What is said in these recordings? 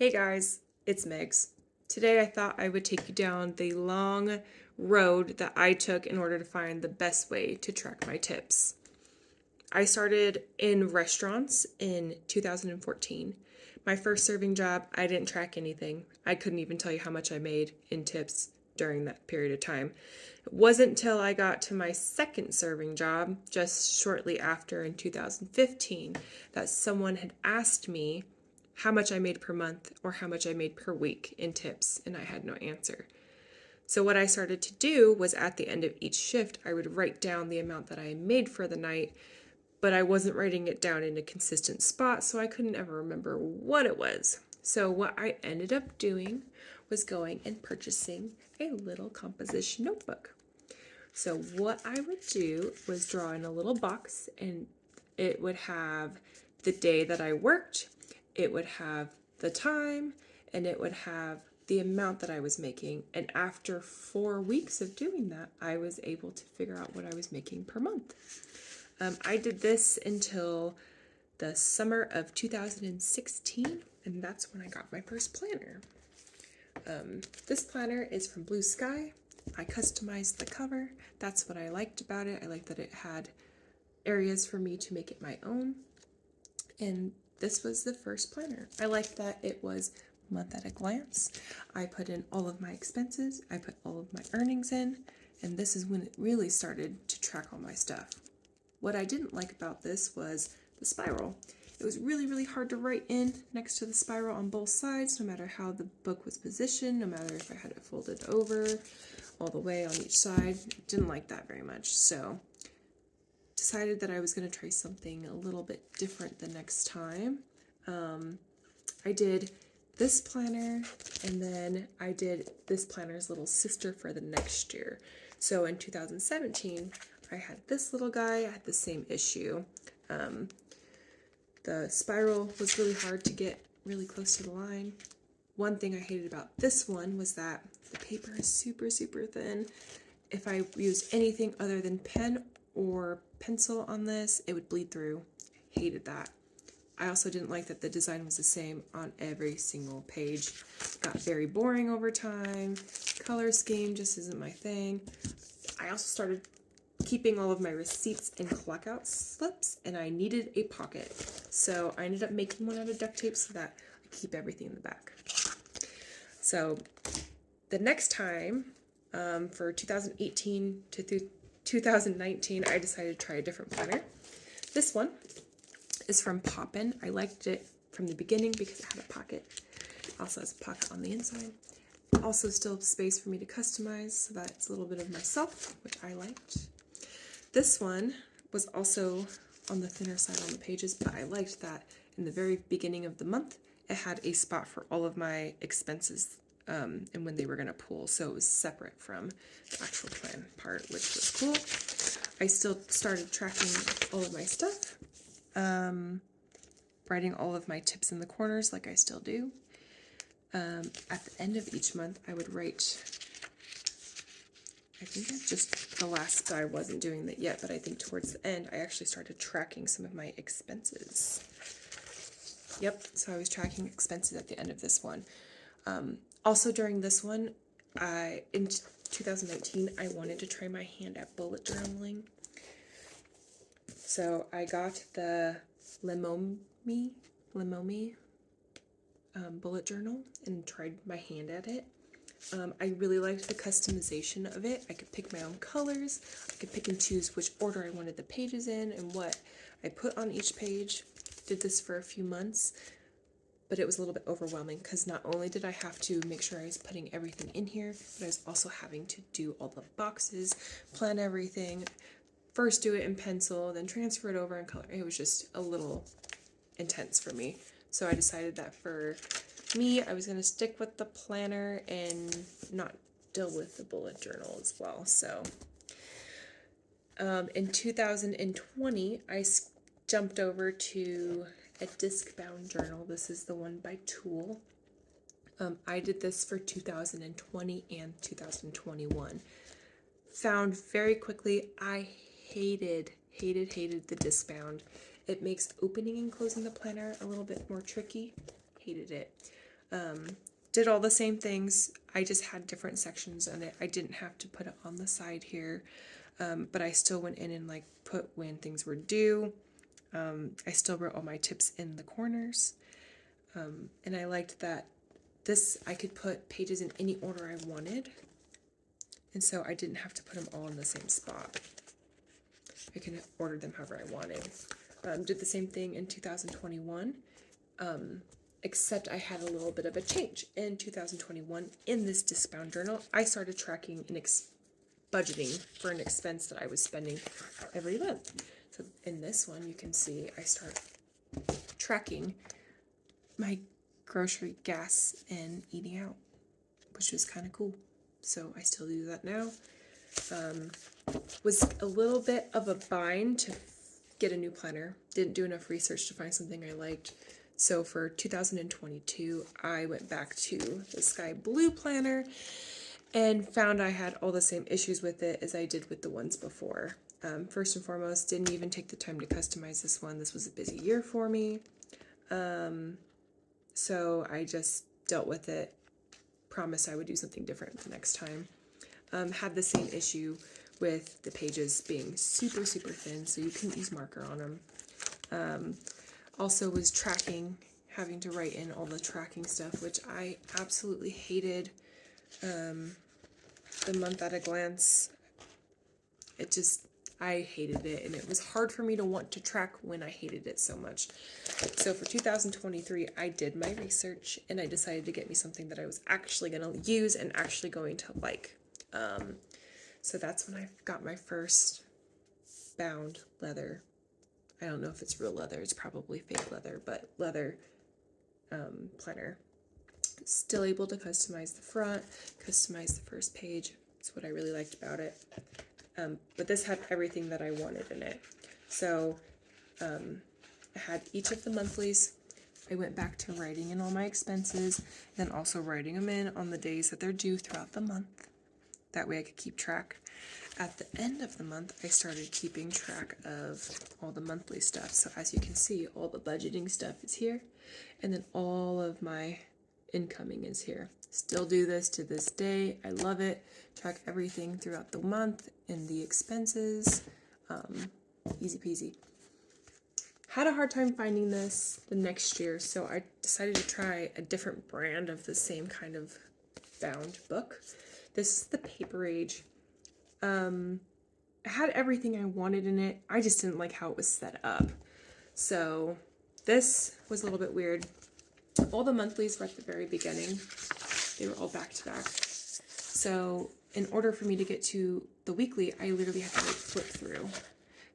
Hey guys, it's Megs. Today I thought I would take you down the long road that I took in order to find the best way to track my tips. I started in restaurants in 2014. My first serving job, I didn't track anything. I couldn't even tell you how much I made in tips during that period of time. It wasn't until I got to my second serving job, just shortly after in 2015, that someone had asked me how much I made per month or how much I made per week in tips, and I had no answer. So, what I started to do was at the end of each shift, I would write down the amount that I made for the night, but I wasn't writing it down in a consistent spot, so I couldn't ever remember what it was. So, what I ended up doing was going and purchasing a little composition notebook. So, what I would do was draw in a little box, and it would have the day that I worked, it would have the time, and it would have the amount that I was making. And after 4 weeks of doing that, I was able to figure out what I was making per month. I did this until the summer of 2016, and that's when I got my first planner. This planner is from Blue Sky. I customized the cover. That's what I liked about it. I liked that it had areas for me to make it my own. And this was the first planner. I liked that it was month at a glance. I put in all of my expenses. I put all of my earnings in. And this is when it really started to track all my stuff. What I didn't like about this was the spiral. It was really, really hard to write in next to the spiral on both sides, no matter how the book was positioned, no matter if I had it folded over all the way on each side. Didn't like that very much. So decided that I was going to try something a little bit different the next time. I did this planner, and then I did this planner's little sister for the next year. So in 2017, I had this little guy. I had the same issue. The spiral was really hard to get really close to the line. One thing I hated about this one was that the paper is super, super thin. If I used anything other than pen or pencil on this, it would bleed through. Hated that. I also didn't like that the design was the same on every single page. It got very boring over time. Color scheme just isn't my thing. I also started keeping all of my receipts in clockout slips, and I needed a pocket. So I ended up making one out of duct tape so that I keep everything in the back. So the next time, for 2018 to 2019, I decided to try a different planner. This one is from Poppin. I liked it from the beginning because it had a pocket. It also has a pocket on the inside. Also still space for me to customize, so that's a little bit of myself, which I liked. This one was also on the thinner side on the pages, but I liked that in the very beginning of the month, it had a spot for all of my expenses and when they were going to pool, so it was separate from the actual plan part, which was cool. I still started tracking all of my stuff, writing all of my tips in the corners like I still do. At the end of each month, I would write, I think I just, the last, I wasn't doing that yet, but I think towards the end, I actually started tracking some of my expenses. Yep, so I was tracking expenses at the end of this one. Also during this one, in 2019, I wanted to try my hand at bullet journaling. So I got the Lemomi bullet journal and tried my hand at it. I really liked the customization of it. I could pick my own colors. I could pick and choose which order I wanted the pages in and what I put on each page. Did this for a few months, but it was a little bit overwhelming because not only did I have to make sure I was putting everything in here, but I was also having to do all the boxes, plan everything, first do it in pencil, then transfer it over in color. It was just a little intense for me. So I decided that for me, I was going to stick with the planner and not deal with the bullet journal as well. So in 2020, I jumped over to a disc-bound journal. This is the one by Tool. I did this for 2020 and 2021. Found very quickly I hated the disc-bound. It makes opening and closing the planner a little bit more tricky. Hated it. Did all the same things. I just had different sections on it. I didn't have to put it on the side here, but I still went in and like put when things were due. I still wrote all my tips in the corners, and I liked that this I could put pages in any order I wanted, and so I didn't have to put them all in the same spot. I can order them however I wanted. Did the same thing in 2021, except I had a little bit of a change. In 2021, in this discbound journal, I started tracking and budgeting for an expense that I was spending every month. So in this one, you can see I start tracking my grocery, gas, and eating out, which was kind of cool. So I still do that now. Was a little bit of a bind to get a new planner. Didn't do enough research to find something I liked. So for 2022, I went back to the Sky Blue planner and found I had all the same issues with it as I did with the ones before. First and foremost, didn't even take the time to customize this one. This was a busy year for me. So I just dealt with it. Promised I would do something different the next time. Had the same issue with the pages being super, super thin, so you couldn't use marker on them. Also was tracking, having to write in all the tracking stuff, which I absolutely hated. The month at a glance, I hated it, and it was hard for me to want to track when I hated it so much. So for 2023, I did my research, and I decided to get me something that I was actually going to use and actually going to like. So that's when I got my first bound leather. I don't know if it's real leather, it's probably fake leather, but leather planner. Still able to customize the front, customize the first page. That's what I really liked about it. But this had everything that I wanted in it. So I had each of the monthlies. I went back to writing in all my expenses, then also writing them in on the days that they're due throughout the month. That way I could keep track. At the end of the month, I started keeping track of all the monthly stuff. So as you can see, all the budgeting stuff is here, and then all of my incoming is here. Still do this to this day. I love it. Track everything throughout the month and the expenses. Easy peasy. Had a hard time finding this the next year, so I decided to try a different brand of the same kind of bound book. This is the Paper Age. It had everything I wanted in it. I just didn't like how it was set up. So this was a little bit weird. All the monthlies were at the very beginning. They were all back to back. So in order for me to get to the weekly, I literally had to like flip through.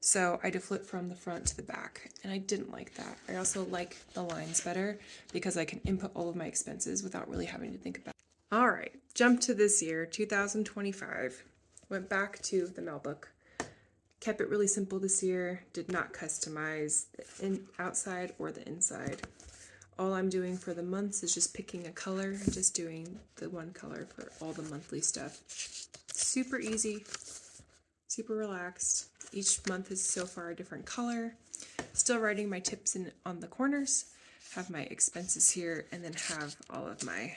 So I had to flip from the front to the back, and I didn't like that. I also like the lines better because I can input all of my expenses without really having to think about it. All right, jump to this year, 2025. Went back to the mail book. Kept it really simple this year. Did not customize the outside or the inside. All I'm doing for the months is just picking a color and just doing the one color for all the monthly stuff. Super easy, super relaxed. Each month is so far a different color. Still writing my tips in on the corners. Have my expenses here, and then have all of my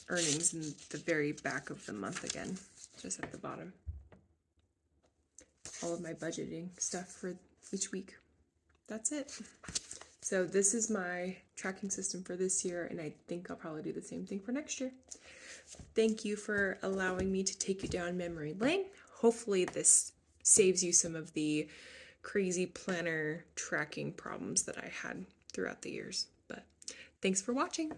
earnings in the very back of the month again, just at the bottom. All of my budgeting stuff for each week. That's it. So this is my tracking system for this year, and I think I'll probably do the same thing for next year. Thank you for allowing me to take you down memory lane. Hopefully this saves you some of the crazy planner tracking problems that I had throughout the years. But thanks for watching.